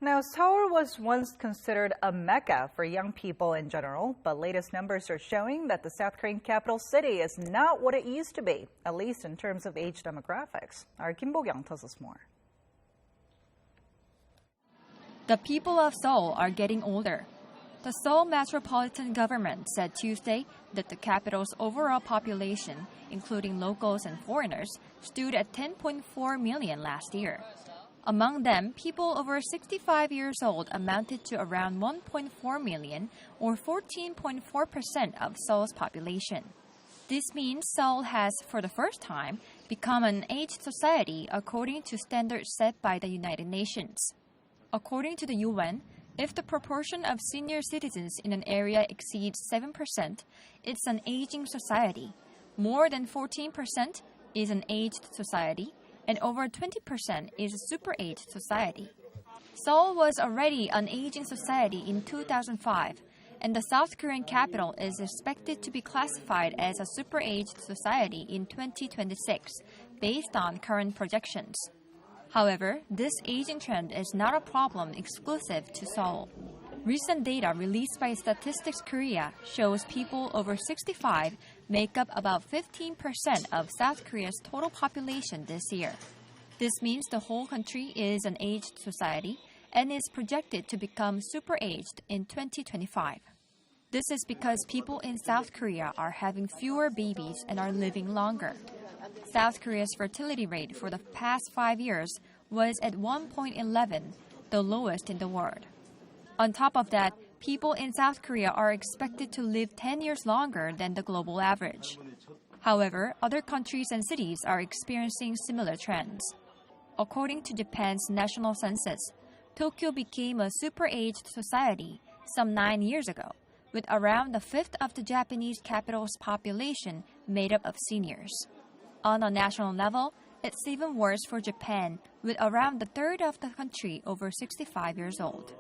Now, Seoul was once considered a mecca for young people in general, but latest numbers are showing that the South Korean capital city is not what it used to be, at least in terms of age demographics. Our Bo-kyoung tells us more. The people of Seoul are getting older. The Seoul Metropolitan Government said Tuesday that the capital's overall population, including locals and foreigners, stood at 10.4 million last year. Among them, people over 65 years old amounted to around 1.4 million, or 14.4% of Seoul's population. This means Seoul has, for the first time, become an aged society according to standards set by the United Nations. According to the UN, if the proportion of senior citizens in an area exceeds 7%, it's an aging society. More than 14% is an aged society, and over 20% is a super-aged society. Seoul was already an aging society in 2005, and the South Korean capital is expected to be classified as a super-aged society in 2026, based on current projections. However, this aging trend is not a problem exclusive to Seoul. Recent data released by Statistics Korea shows people over 65 make up about 15% of South Korea's total population this year. This means the whole country is an aged society and is projected to become super-aged in 2025. This is because people in South Korea are having fewer babies and are living longer. South Korea's fertility rate for the past 5 years was at 1.11, the lowest in the world. On top of that, people in South Korea are expected to live 10 years longer than the global average. However, other countries and cities are experiencing similar trends. According to Japan's national census, Tokyo became a super-aged society some 9 years ago, with around a fifth of the Japanese capital's population made up of seniors. On a national level, it's even worse for Japan, with around a third of the country over 65 years old.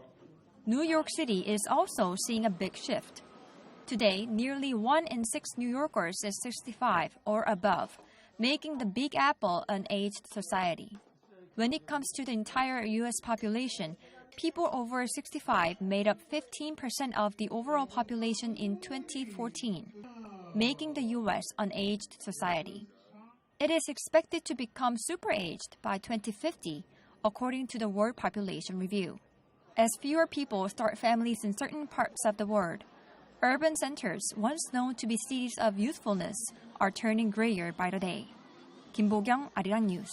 New York City is also seeing a big shift. Today, nearly 1 in 6 New Yorkers is 65 or above, making the Big Apple an aged society. When it comes to the entire U.S. population, people over 65 made up 15% of the overall population in 2014, making the U.S. an aged society. It is expected to become super-aged by 2050, according to the World Population Review. As fewer people start families in certain parts of the world, urban centers, once known to be cities of youthfulness, are turning grayer by the day. Bo-kyoung, Arirang News.